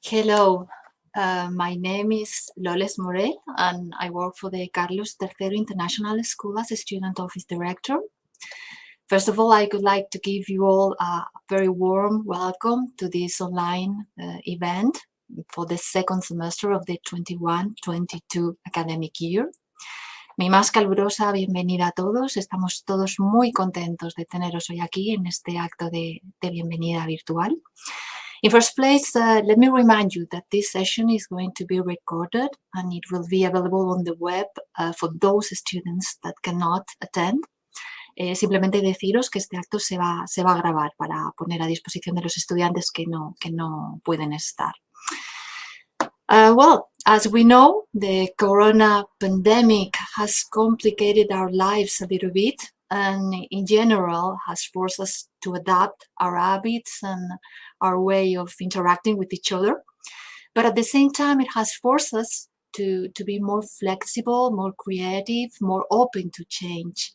Hello, my name is Loles Morel, and I work for the Carlos III International School as a student office director. First of all, I would like to give you all a very warm welcome to this online event for the second semester of the 21-22 academic year. Mi más calurosa bienvenida a todos. Estamos todos muy contentos de teneros hoy aquí en este acto de bienvenida virtual. In first place, let me remind you that this session is going to be recorded and it will be available on the web for those students that cannot attend. Simplemente deciros que este acto se va a grabar para poner a disposición de los estudiantes que no pueden estar. Well, as we know, the corona pandemic has complicated our lives a little bit and in general has forced us to adapt our habits and our way of interacting with each other. But at the same time, it has forced us to be more flexible, more creative, more open to change.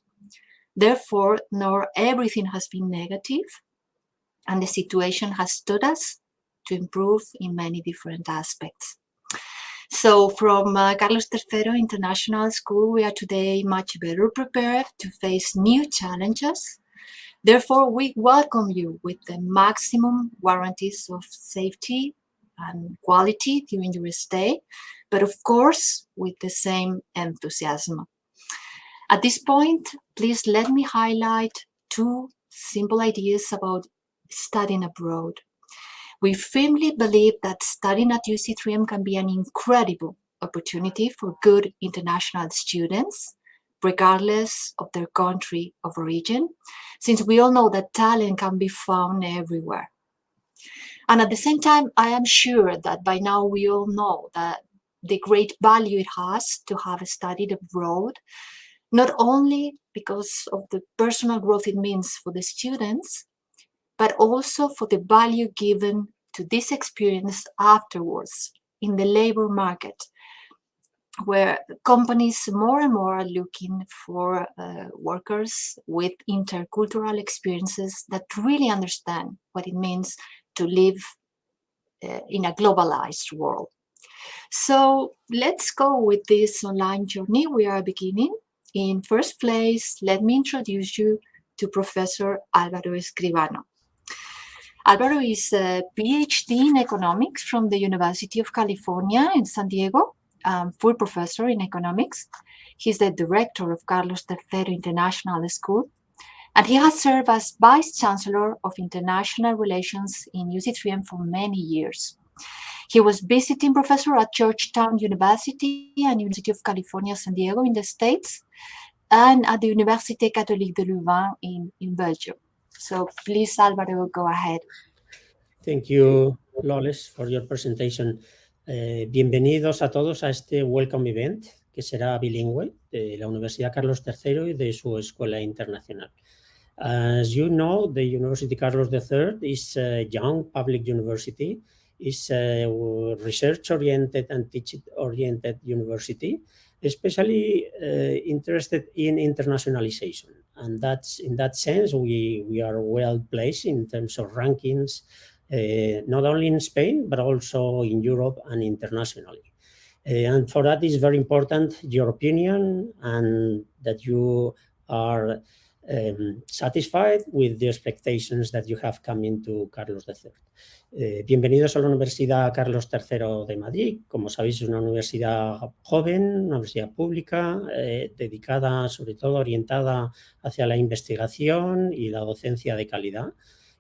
Therefore, not everything has been negative, and the situation has taught us to improve in many different aspects. So from Carlos III International School, we are today much better prepared to face new challenges. Therefore, we welcome you with the maximum guarantees of safety and quality during your stay, but of course, with the same enthusiasm. At this point, please let me highlight two simple ideas about studying abroad. We firmly believe that studying at UC3M can be an incredible opportunity for good international students, regardless of their country of origin, since we all know that talent can be found everywhere. And at the same time, I am sure that by now we all know that the great value it has to have studied abroad, not only because of the personal growth it means for the students, but also for the value given to this experience afterwards in the labor market, where companies more and more are looking for workers with intercultural experiences that really understand what it means to live in a globalized world. So let's go with this online journey we are beginning. In first place, let me introduce you to Professor Alvaro Escribano. Alvaro is a PhD in economics from the University of California in San Diego, full professor in economics. He's the director of Carlos III International School, and he has served as Vice Chancellor of International Relations in UC3M for many years. He was visiting professor at Georgetown University and University of California, San Diego in the States, and at the Université Catholique de Louvain in Belgium. So please, Alvaro, go ahead. Thank you, Loles, for your presentation. Bienvenidos a todos a este Welcome Event, que será bilingüe, de la Universidad Carlos III y de su Escuela Internacional. As you know, the University Carlos III is a young public university, is a research-oriented and teaching-oriented university, especially interested in internationalization. And that's in that sense, we are well placed in terms of rankings, not only in Spain, but also in Europe and internationally. And for that is very important your opinion and that you are satisfied with the expectations that you have coming to Carlos III. Bienvenidos a la Universidad Carlos III de Madrid. Como sabéis, es una universidad joven, una universidad pública, dedicada, sobre todo orientada hacia la investigación y la docencia de calidad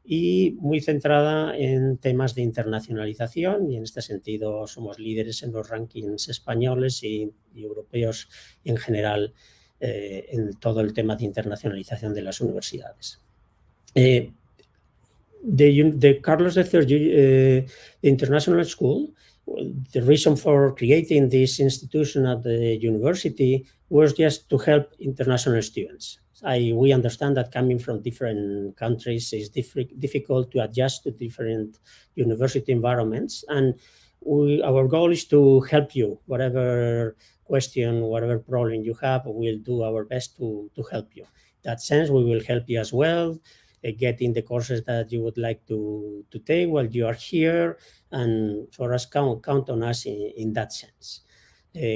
y muy centrada en temas de internacionalización, y en este sentido somos líderes en los rankings españoles y europeos y en general en todo el tema de internacionalización de las universidades. The Carlos III International School, the reason for creating this institution at the university was just to help international students. We understand that coming from different countries is difficult to adjust to different university environments, and our goal is to help you. Whatever question, whatever problem you have, we'll do our best to help you. In that sense, we will help you as well, getting the courses that you would like to take while you are here, and for us, count on us in that sense.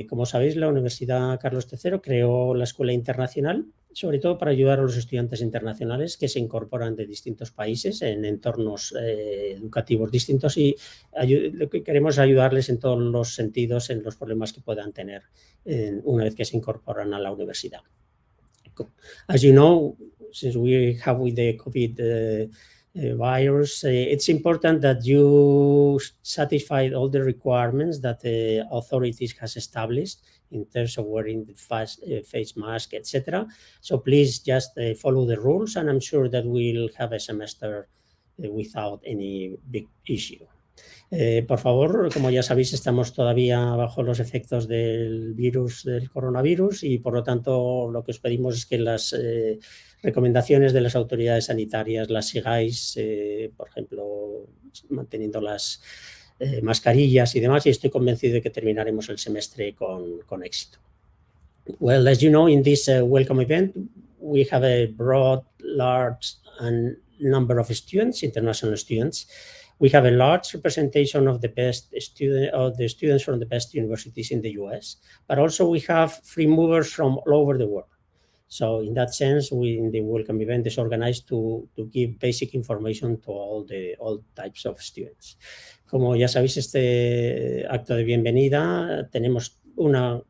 Como sabéis, la Universidad Carlos III creó la Escuela Internacional, sobre todo para ayudar a los estudiantes internacionales que se incorporan de distintos países en entornos educativos distintos, y lo que queremos es ayudarles en todos los sentidos en los problemas que puedan tener una vez que se incorporan a la universidad. As you know, since we have with the COVID virus, it's important that you satisfy all the requirements that the authorities has established in terms of wearing the face mask, etc. So please just follow the rules, and I'm sure that we'll have a semester without any big issue. Por favor, como ya sabéis, estamos todavía bajo los efectos del coronavirus, y por lo tanto lo que os pedimos es que las recomendaciones de las autoridades sanitarias las sigáis, por ejemplo, manteniendo las mascarillas y demás, y estoy convencido de que terminaremos el semestre con éxito. Well, as you know, in this welcome event, we have a broad, large number of students, international students. We have a large representation of the students from the best universities in the US, but also we have free movers from all over the world. So in that sense, in the welcome event is organized to give basic information to all types of students. Como ya sabéis, este acto de bienvenida tenemos una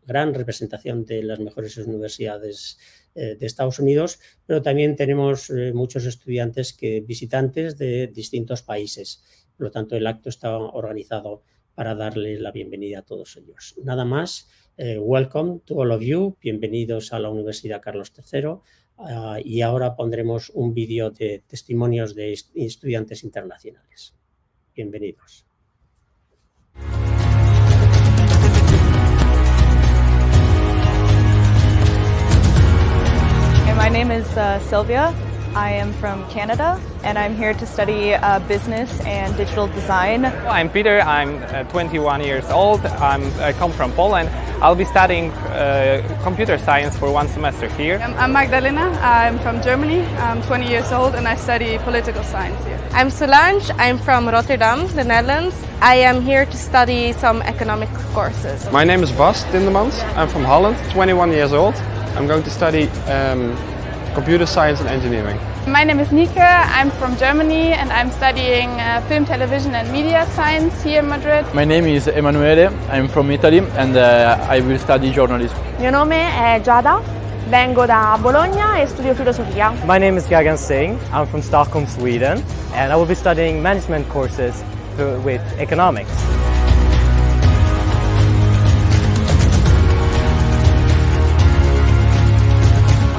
gran representación de las mejores universidades de Estados Unidos, pero también tenemos muchos estudiantes visitantes de distintos países. Por lo tanto, el acto está organizado para darle la bienvenida a todos ellos. Nada más, welcome to all of you, bienvenidos a la Universidad Carlos III, y ahora pondremos un vídeo de testimonios de estudiantes internacionales. Bienvenidos. My name is Sylvia. I am from Canada, and I'm here to study business and digital design. I'm Peter. I'm 21 years old. I come from Poland. I'll be studying computer science for one semester here. I'm Magdalena. I'm from Germany. I'm 20 years old, and I study political science here. I'm Solange. I'm from Rotterdam, the Netherlands. I am here to study some economic courses. My name is Bas Tindemans. I'm from Holland, 21 years old. I'm going to study computer science and engineering. My name is Nika. I'm from Germany, and I'm studying film, television and media science here in Madrid. My name is Emanuele. I'm from Italy, and I will study journalism. Mio nome è Giada. Vengo da Bologna e studio filosofia. My name is Gagan Singh. I'm from Stockholm, Sweden, and I will be studying management courses with economics.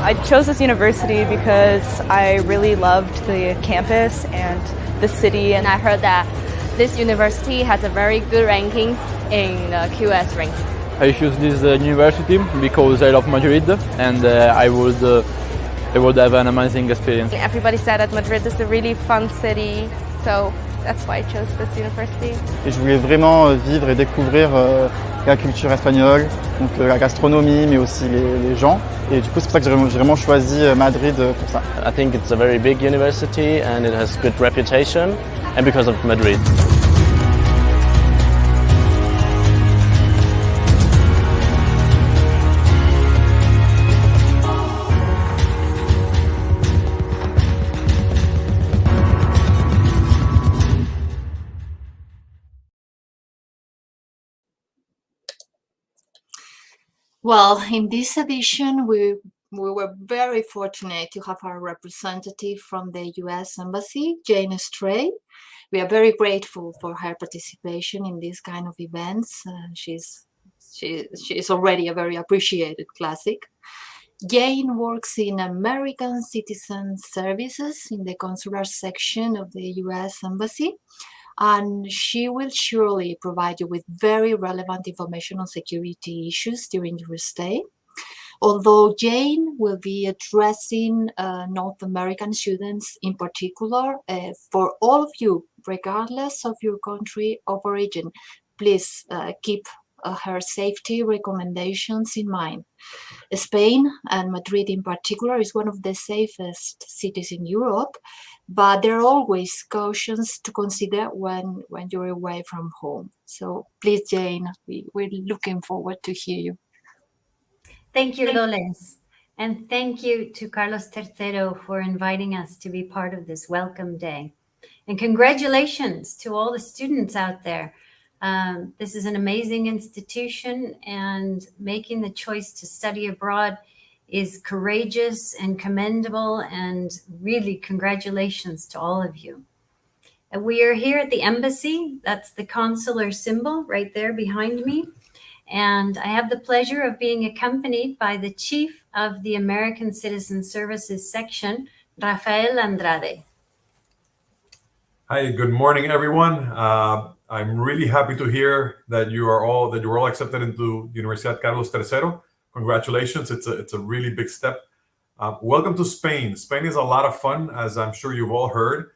I chose this university because I really loved the campus and the city, And I heard that this university has a very good ranking in QS rankings. I choose this university because I love Madrid, and I would have an amazing experience. Everybody said that Madrid is a really fun city, so that's why I chose this university. Et je voulais vraiment vivre et découvrir la culture espagnole, donc la gastronomie, mais aussi les gens. Et du coup, c'est pour ça que j'ai vraiment choisi Madrid pour ça. I think it's a very big university and it has good reputation, and because of Madrid. Well, in this edition, we were very fortunate to have our representative from the US Embassy, Jane Stray. We are very grateful for her participation in this kind of events. She is already a very appreciated classic. Jane works in American Citizen Services in the consular section of the US Embassy, and she will surely provide you with very relevant information on security issues during your stay. Although Jane will be addressing North American students in particular, for all of you, regardless of your country of origin, please keep her safety recommendations in mind. Spain, and Madrid in particular, is one of the safest cities in Europe, but there are always cautions to consider when you're away from home. So please, Jane, we're looking forward to hear you. Thank you, Loles. And thank you to Carlos III for inviting us to be part of this welcome day. And congratulations to all the students out there. This is an amazing institution, and making the choice to study abroad is courageous and commendable, and really congratulations to all of you. And we are here at the embassy. That's the consular symbol right there behind me. And I have the pleasure of being accompanied by the Chief of the American Citizen Services Section, Rafael Andrade. Hi, good morning, everyone. I'm really happy to hear that you are all accepted into Universidad Carlos III. Congratulations! It's a really big step. Welcome to Spain. Spain is a lot of fun, as I'm sure you've all heard.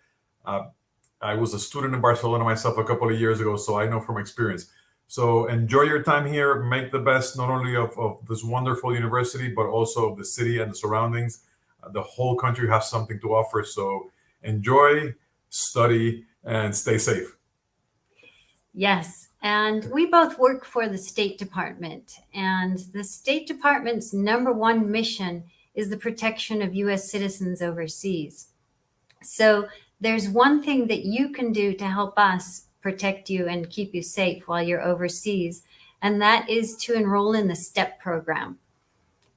I was a student in Barcelona myself a couple of years ago, so I know from experience. So enjoy your time here. Make the best not only of this wonderful university, but also of the city and the surroundings. The whole country has something to offer. So enjoy, study, and stay safe. Yes, and we both work for the State Department, and the State Department's #1 mission is the protection of U.S. citizens overseas. So there's one thing that you can do to help us protect you and keep you safe while you're overseas, and that is to enroll in the STEP program.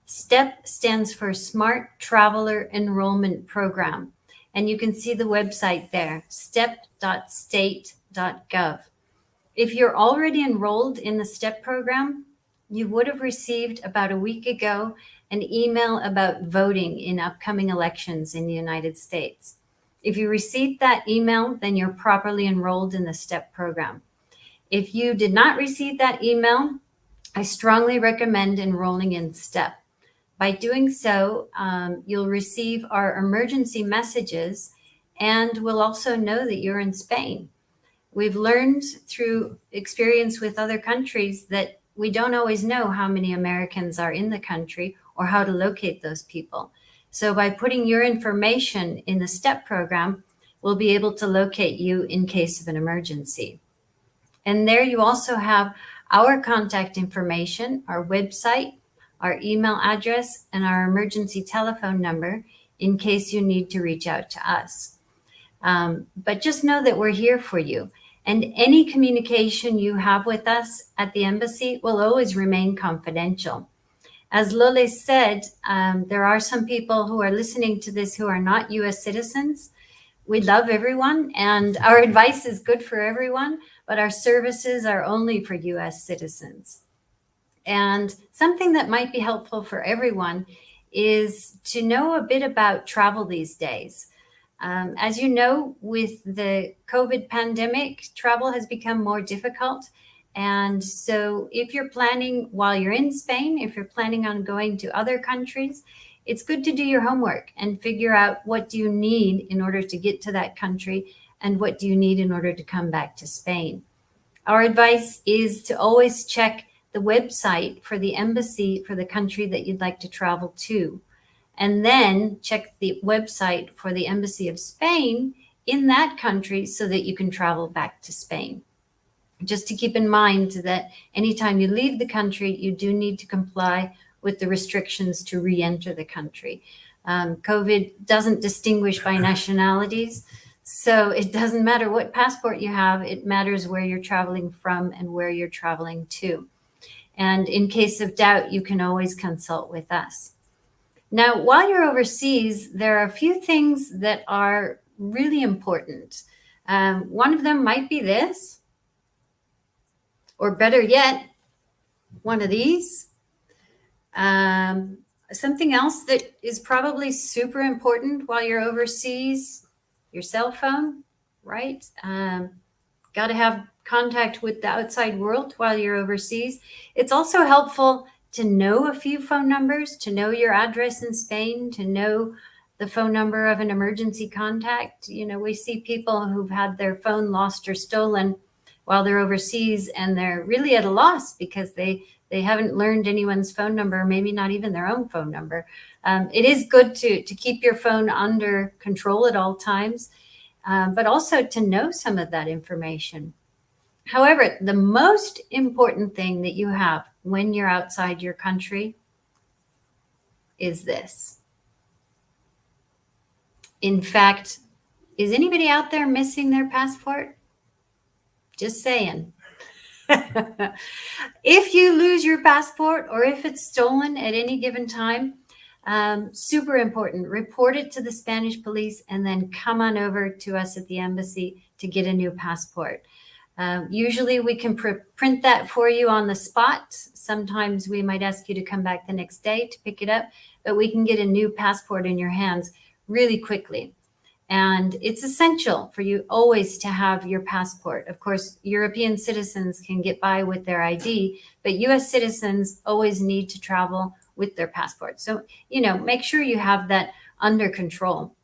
STEP stands for Smart Traveler Enrollment Program, and you can see the website there, step.state.gov. If you're already enrolled in the STEP program, you would have received about a week ago an email about voting in upcoming elections in the United States. If you received that email, then you're properly enrolled in the STEP program. If you did not receive that email, I strongly recommend enrolling in STEP. By doing so, you'll receive our emergency messages, and we'll also know that you're in Spain. We've learned through experience with other countries that we don't always know how many Americans are in the country or how to locate those people. So by putting your information in the STEP program, we'll be able to locate you in case of an emergency. And there you also have our contact information, our website, our email address, and our emergency telephone number in case you need to reach out to us. But just know that we're here for you. And any communication you have with us at the embassy will always remain confidential. As Lole said, there are some people who are listening to this who are not U.S. citizens. We love everyone, and our advice is good for everyone, but our services are only for U.S. citizens. And something that might be helpful for everyone is to know a bit about travel these days. As you know, with the COVID pandemic, travel has become more difficult. And so if you're planning while you're in Spain, if you're planning on going to other countries, it's good to do your homework and figure out what do you need in order to get to that country and what do you need in order to come back to Spain. Our advice is to always check the website for the embassy for the country that you'd like to travel to, and then check the website for the Embassy of Spain in that country so that you can travel back to Spain. Just to keep in mind that anytime you leave the country, you do need to comply with the restrictions to re-enter the country. COVID doesn't distinguish by nationalities, so it doesn't matter what passport you have, it matters where you're traveling from and where you're traveling to. And in case of doubt, you can always consult with us. Now, while you're overseas, there are a few things that are really important. One of them might be this, or better yet, one of these. Something else that is probably super important while you're overseas, your cell phone, right? Got to have contact with the outside world while you're overseas. It's also helpful to know a few phone numbers, to know your address in Spain, to know the phone number of an emergency contact. You know, we see people who've had their phone lost or stolen while they're overseas and they're really at a loss because they haven't learned anyone's phone number, maybe not even their own phone number. It is good to keep your phone under control at all times, but also to know some of that information. However, the most important thing that you have when you're outside your country is this. In fact, is anybody out there missing their passport? Just saying. If you lose your passport or if it's stolen at any given time, super important, report it to the Spanish police and then come on over to us at the embassy to get a new passport. Usually we can print that for you on the spot. Sometimes we might ask you to come back the next day to pick it up, but we can get a new passport in your hands really quickly. And it's essential for you always to have your passport. Of course, European citizens can get by with their ID, but US citizens always need to travel with their passport. So, make sure you have that under control.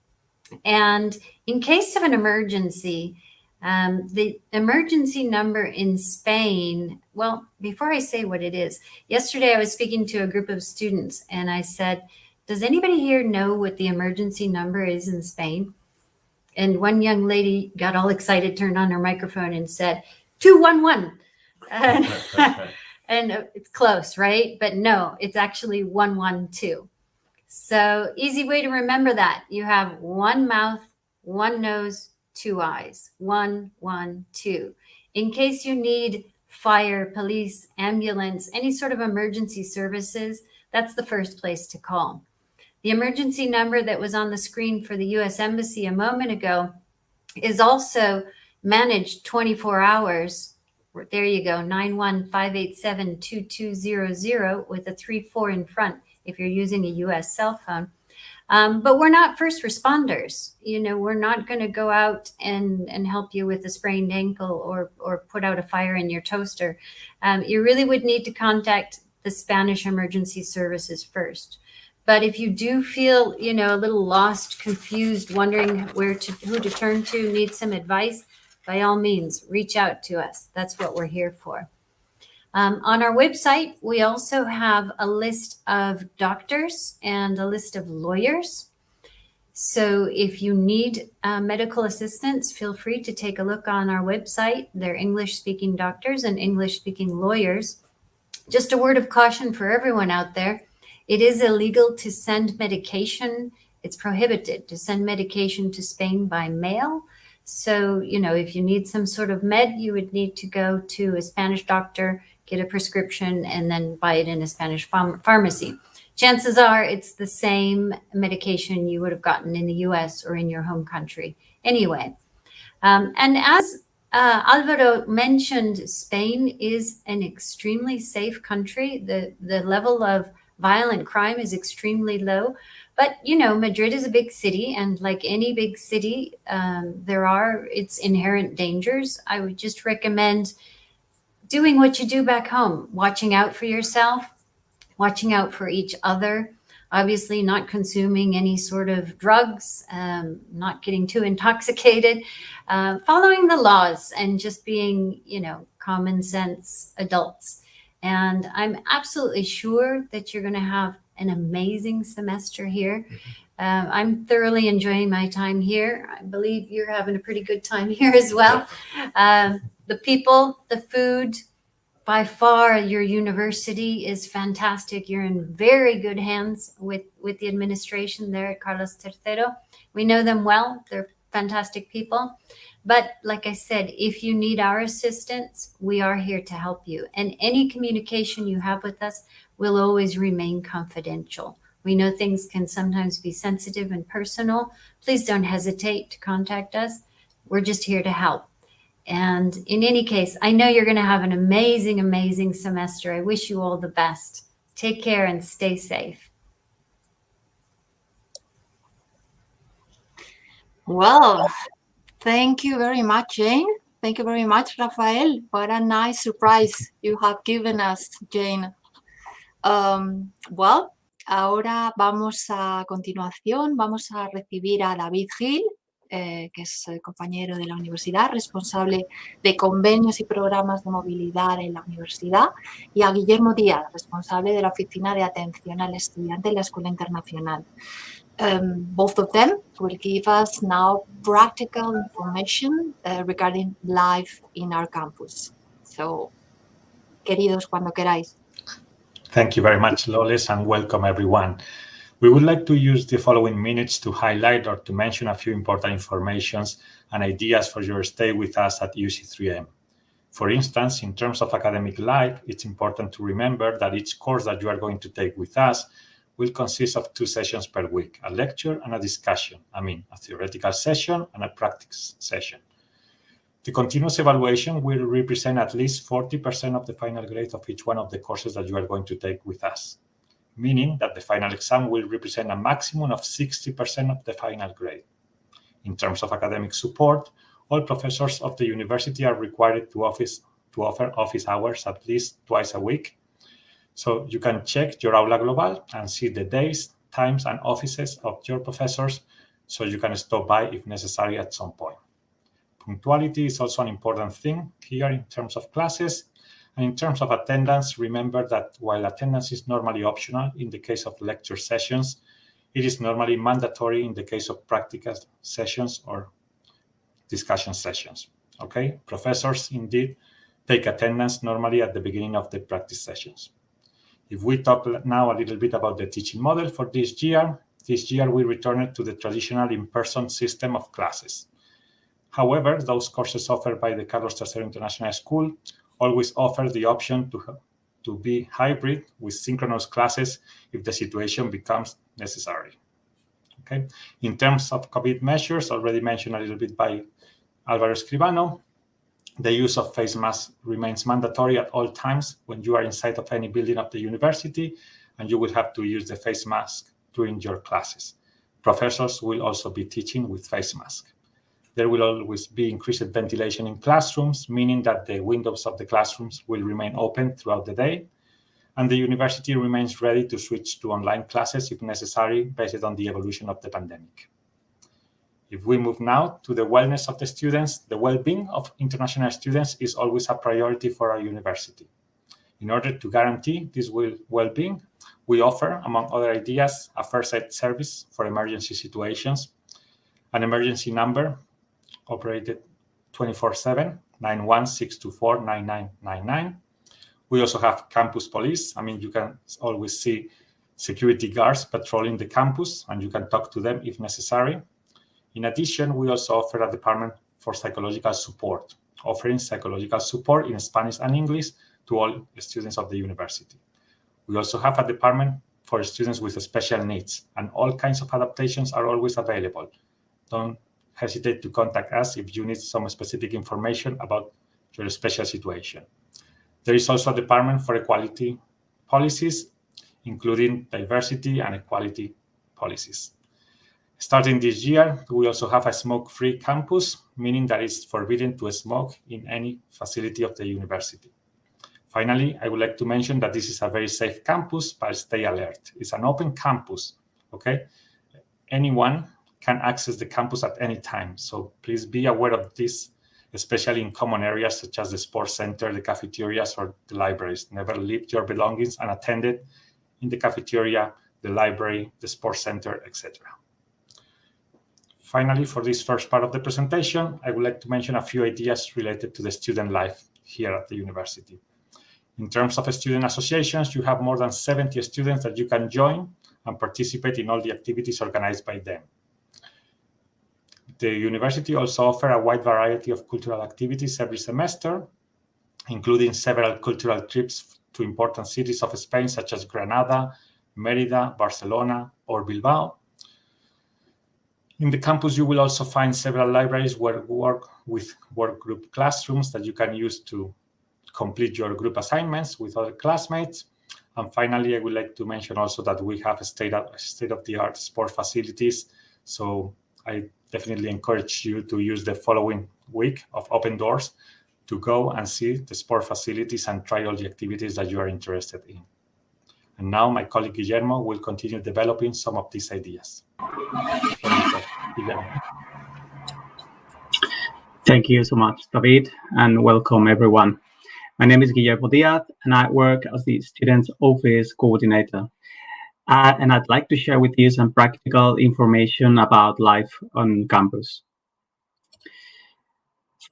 And in case of an emergency, the emergency number in Spain, well, before I say what it is, yesterday I was speaking to a group of students and I said, does anybody here know what the emergency number is in Spain? And one young lady got all excited, turned on her microphone and said, 211. And it's close, right? But no, it's actually 112. So easy way to remember that. You have one mouth, one nose, two eyes. 112. In case you need fire, police, ambulance, any sort of emergency services, that's the first place to call. The emergency number that was on the screen for the U.S. Embassy a moment ago is also managed 24 hours. There you go, 915872200 with a 34 in front if you're using a U.S. cell phone. But we're not first responders. We're not going to go out and help you with a sprained ankle or put out a fire in your toaster. You really would need to contact the Spanish emergency services first. But if you do feel, a little lost, confused, wondering who to turn to, need some advice, by all means, reach out to us. That's what we're here for. On our website, we also have a list of doctors and a list of lawyers. So if you need medical assistance, feel free to take a look on our website. They're English-speaking doctors and English-speaking lawyers. Just a word of caution for everyone out there. It is illegal to send medication. It's prohibited to send medication to Spain by mail. So, if you need some sort of med, you would need to go to a Spanish doctor, get a prescription, and then buy it in a Spanish pharmacy. Chances are it's the same medication you would have gotten in the US or in your home country anyway. And as Alvaro mentioned, Spain is an extremely safe country. The level of violent crime is extremely low. But, Madrid is a big city, and like any big city, there are its inherent dangers. I would just recommend doing what you do back home, watching out for yourself, watching out for each other, obviously not consuming any sort of drugs, not getting too intoxicated, following the laws and just being, common sense adults. And I'm absolutely sure that you're going to have an amazing semester here. I'm thoroughly enjoying my time here. I believe you're having a pretty good time here as well. The people, the food, by far your university is fantastic. You're in very good hands with the administration there at Carlos III. We know them well. They're fantastic people. But like I said, if you need our assistance, we are here to help you. And any communication you have with us will always remain confidential. We know things can sometimes be sensitive and personal. Please don't hesitate to contact us. We're just here to help. And in any case, I know you're going to have an amazing, amazing semester. I wish you all the best. Take care and stay safe. Well, thank you very much, Jane. Thank you very much, Rafael. What a nice surprise you have given us, Jane. Ahora vamos a continuación, vamos a recibir a David Gil, que es compañero de la universidad, responsable de convenios y programas de movilidad en la universidad, y a Guillermo Díaz, responsable de la oficina de atención al estudiante en la Escuela Internacional. Both of them will give us now practical information regarding life in our campus. So, queridos, cuando queráis. Thank you very much, Loles, and welcome everyone. We would like to use the following minutes to highlight or to mention a few important informations and ideas for your stay with us at UC3M. For instance, in terms of academic life, it's important to remember that each course that you are going to take with us will consist of 2 sessions per week, a lecture and a discussion. I mean, a theoretical session and a practice session. The continuous evaluation will represent at least 40% of the final grade of each one of the courses that you are going to take with us, meaning that the final exam will represent a maximum of 60% of the final grade. In terms of academic support, all professors of the university are required to offer office hours at least twice a week. So you can check your Aula Global and see the days, times, and offices of your professors, so you can stop by if necessary at some point. Punctuality is also an important thing here in terms of classes. And in terms of attendance, remember that while attendance is normally optional in the case of lecture sessions, it is normally mandatory in the case of practical sessions or discussion sessions. Okay, professors indeed take attendance normally at the beginning of the practice sessions. If we talk now a little bit about the teaching model for this year we returned to the traditional in-person system of classes. However, those courses offered by the Carlos III International School always offer the option to be hybrid with synchronous classes if the situation becomes necessary. Okay. In terms of COVID measures, already mentioned a little bit by Alvaro Escribano, the use of face masks remains mandatory at all times when you are inside of any building of the university, and you will have to use the face mask during your classes. Professors will also be teaching with face masks. There will always be increased ventilation in classrooms, meaning that the windows of the classrooms will remain open throughout the day, and the university remains ready to switch to online classes if necessary based on the evolution of the pandemic. If we move now to the wellness of the students, the well-being of international students is always a priority for our university. In order to guarantee this well-being, we offer, among other ideas, a first aid service for emergency situations, an emergency number operated 24/7, 916249999. We also have campus police. I mean, you can always see security guards patrolling the campus, and you can talk to them if necessary. In addition, we also offer a department for psychological support, offering psychological support in Spanish and English to all students of the university. We also have a department for students with special needs, and all kinds of adaptations are always available. Don't hesitate to contact us if you need some specific information about your special situation. There is also a department for equality policies, including diversity and equality policies. Starting this year, we also have a smoke-free campus, meaning that it's forbidden to smoke in any facility of the university. Finally, I would like to mention that this is a very safe campus, but stay alert. It's an open campus, okay? Anyone can access the campus at any time, so please be aware of this, especially in common areas such as the sports center, the cafeterias, or the libraries. Never leave your belongings unattended in the cafeteria, the library, the sports center, etc. Finally, for this first part of the presentation, I would like to mention a few ideas related to the student life here at the university. In terms of student associations, you have more than 70 students that you can join and participate in all the activities organized by them. The university also offers a wide variety of cultural activities every semester, including several cultural trips to important cities of Spain, such as Granada, Mérida, Barcelona, or Bilbao. In the campus, you will also find several libraries where work with work group classrooms that you can use to complete your group assignments with other classmates. And finally, I would like to mention also that we have state-of-the-art sport facilities. So I definitely encourage you to use the following week of open doors to go and see the sport facilities and try all the activities that you are interested in. And now my colleague Guillermo will continue developing some of these ideas. Thank you so much, David, and welcome everyone. My name is Guillermo Diaz, and I work as the Student Office Coordinator. And I'd like to share with you some practical information about life on campus.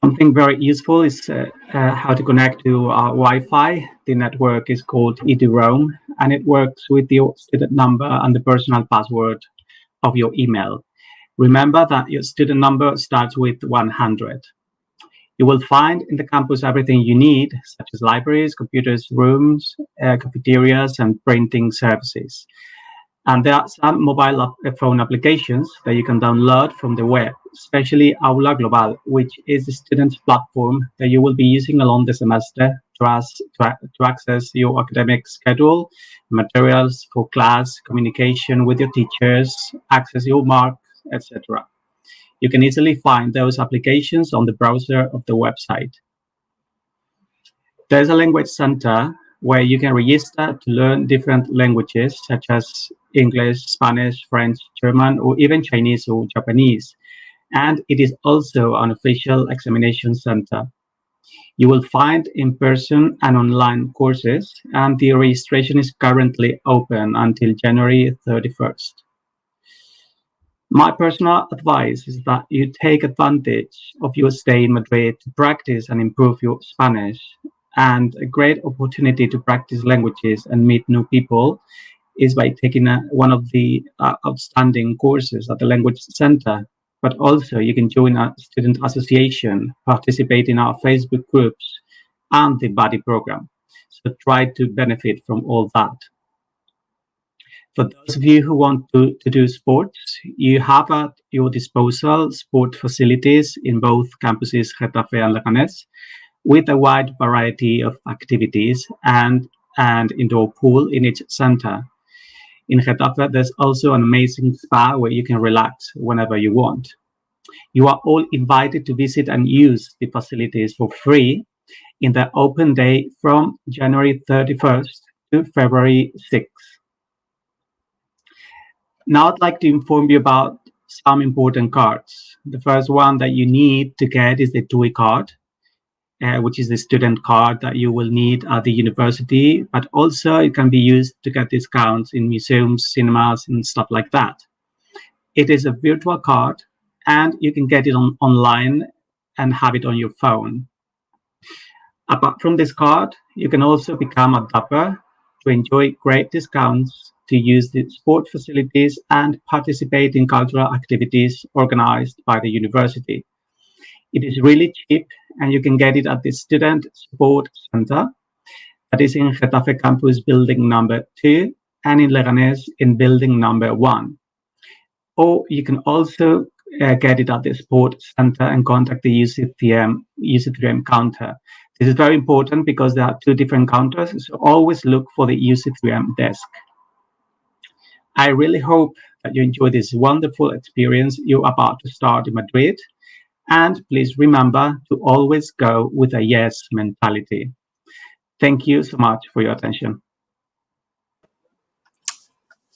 Something very useful is how to connect to Wi-Fi. The network is called edu-roam, and it works with your student number and the personal password of your email. Remember that your student number starts with 100. You will find in the campus everything you need, such as libraries, computers, rooms, cafeterias, and printing services. And there are some mobile phone applications that you can download from the web, especially Aula Global, which is the student platform that you will be using along the semester to access your academic schedule, materials for class, communication with your teachers, access your marks, etc. You can easily find those applications on the browser of the website. There's a language center where you can register to learn different languages, such as English, Spanish, French, German, or even Chinese or Japanese. And it is also an official examination center. You will find in-person and online courses, and the registration is currently open until January 31st. My personal advice is that you take advantage of your stay in Madrid to practice and improve your Spanish. And a great opportunity to practice languages and meet new people is by taking one of the outstanding courses at the Language Center. But also you can join a student association, participate in our Facebook groups, and the buddy program. So try to benefit from all that. For those of you who want to do sports, you have at your disposal sport facilities in both campuses, Getafe and Leganés, with a wide variety of activities and indoor pool in each center. In Getafe, there's also an amazing spa where you can relax whenever you want. You are all invited to visit and use the facilities for free in the open day from January 31st to February 6th. Now I'd like to inform you about some important cards. The first one that you need to get is the TUI card, which is the student card that you will need at the university, but also it can be used to get discounts in museums, cinemas, and stuff like that. It is a virtual card, and you can get it online and have it on your phone. Apart from this card, you can also become a dapper to enjoy great discounts, to use the sport facilities, and participate in cultural activities organized by the university. It is really cheap, and you can get it at the Student Support Center that is in Getafe Campus Building number 2 and in Leganés in Building number 1. Or you can also get it at the Sport Center and contact the UC3M counter. This is very important because there are 2 different counters, so always look for the UC3M desk. I really hope that you enjoy this wonderful experience you're about to start in Madrid. And please remember to always go with a yes mentality. Thank you so much for your attention.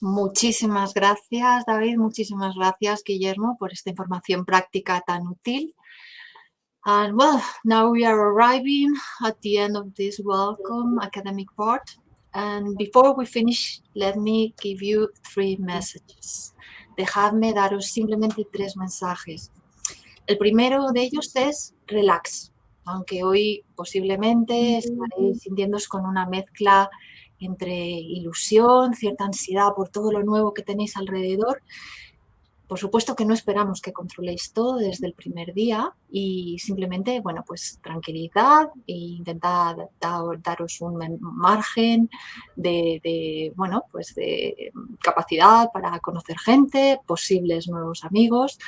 Muchísimas gracias, David. Muchísimas gracias, Guillermo, por esta información práctica tan útil. And well, now we are arriving at the end of this welcome academic part. And before we finish, let me give you 3 messages. Dejadme daros simplemente 3 mensajes. El primero de ellos es relax, aunque hoy posiblemente estaréis sintiéndoos con una mezcla entre ilusión, cierta ansiedad por todo lo nuevo que tenéis alrededor. Por supuesto que no esperamos que controléis todo desde el primer día y simplemente, bueno, pues tranquilidad e intentad daros un margen de capacidad para conocer gente, posibles nuevos amigos.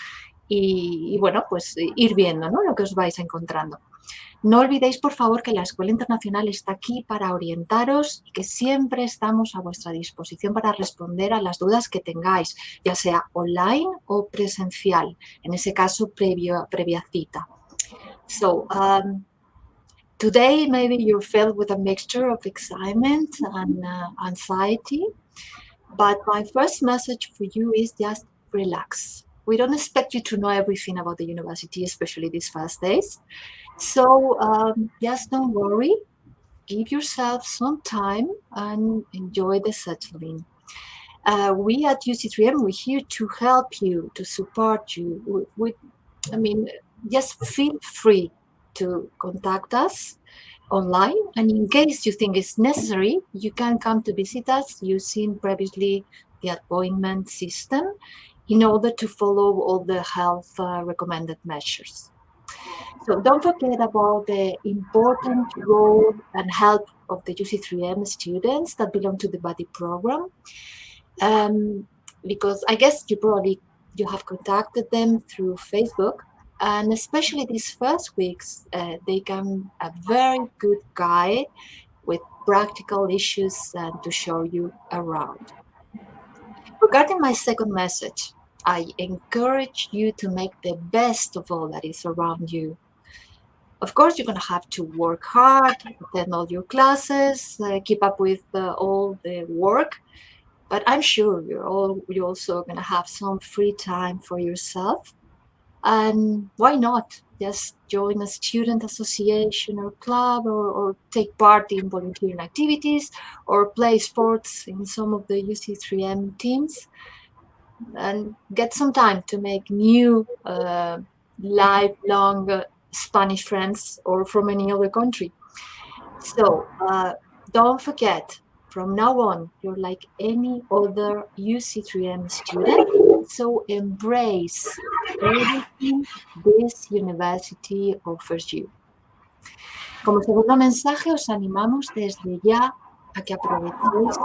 Y bueno, pues ir viendo, ¿no?, lo que os vais encontrando. No olvidéis, por favor, que la Escuela Internacional está aquí para orientaros y que siempre estamos a vuestra disposición para responder a las dudas que tengáis, ya sea online o presencial, en ese caso previa cita. So, today maybe you're filled with a mixture of excitement and anxiety, but my first message for you is just relax. We don't expect you to know everything about the university, especially these first days. So just don't worry. Give yourself some time and enjoy the settling. We at UC3M, we're here to help you, to support you. Just feel free to contact us online, and in case you think it's necessary, you can come to visit us using previously the appointment system in order to follow all the health recommended measures. So don't forget about the important role and help of the UC3M students that belong to the buddy program, because I guess you have contacted them through Facebook, and especially these first weeks, they can a very good guide with practical issues and to show you around. Regarding my second message, I encourage you to make the best of all that is around you. Of course, you're going to have to work hard, attend all your classes, keep up with all the work, but I'm sure you're also going to have some free time for yourself. And why not just join a student association or club, or take part in volunteering activities, or play sports in some of the UC3M teams, and get some time to make new lifelong Spanish friends or from any other country. So don't forget, from now on, you're like any other UC3M student, so embrace everything this university offers you. Como segundo mensaje, os animamos desde ya a que aprovechéis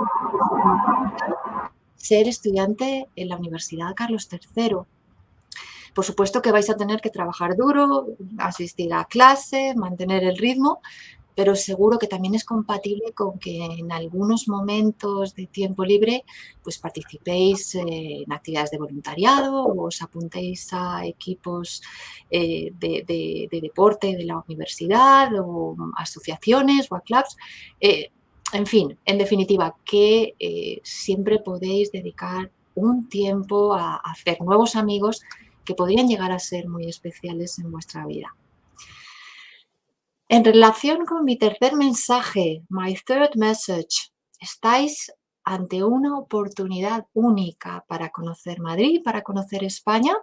ser estudiante en la Universidad Carlos III. Por supuesto que vais a tener que trabajar duro, asistir a clase, mantener el ritmo, pero seguro que también es compatible con que en algunos momentos de tiempo libre pues participéis en actividades de voluntariado o os apuntéis a equipos de deporte de la universidad o asociaciones o a clubs. En fin, en definitiva, que siempre podéis dedicar un tiempo a hacer nuevos amigos que podrían llegar a ser muy especiales en vuestra vida. En relación con mi tercer mensaje, my third message, estáis ante una oportunidad única para conocer Madrid, para conocer España.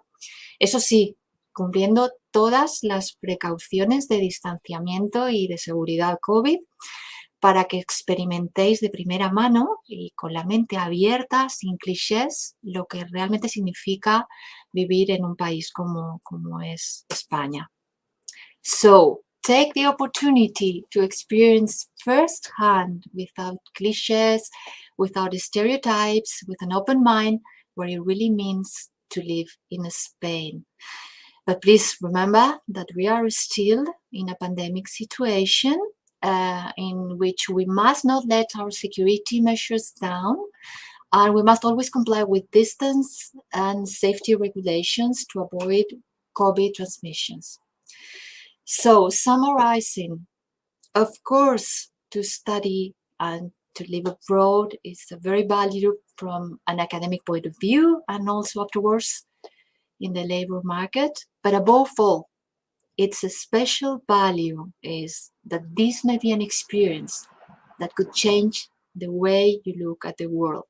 Eso sí, cumpliendo todas las precauciones de distanciamiento y de seguridad COVID, para que experimentéis de primera mano y con la mente abierta, sin clichés, lo que realmente significa vivir en un país como es España. So, take the opportunity to experience firsthand, without clichés, without stereotypes, with an open mind, what it really means to live in Spain. But please remember that we are still in a pandemic situation in which we must not let our security measures down, and we must always comply with distance and safety regulations to avoid COVID transmissions. So, summarizing, of course, to study and to live abroad is a very valuable from an academic point of view, and also afterwards in the labor market. But above all, its special value is that this may be an experience that could change the way you look at the world.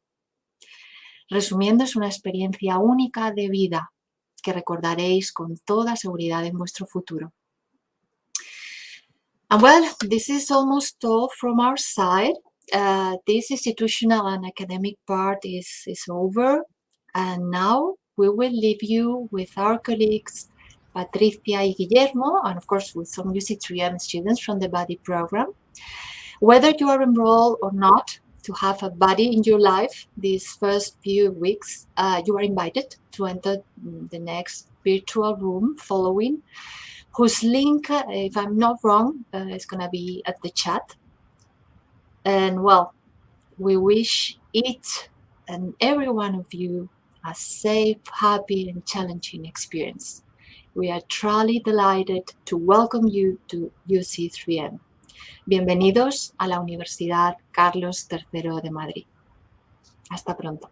Resumiendo, es una experiencia única de vida que recordaréis con toda seguridad en vuestro futuro. And well, this is almost all from our side. This institutional and academic part is over, and now we will leave you with our colleagues Patricia y Guillermo, and of course with some UC3M students from the buddy program. Whether you are enrolled or not to have a buddy in your life these first few weeks, you are invited to enter the next virtual room following, whose link, if I'm not wrong, is going to be at the chat. And well, we wish each and every one of you a safe, happy, and challenging experience. We are truly delighted to welcome you to UC3M. Bienvenidos a la Universidad Carlos III de Madrid. Hasta pronto.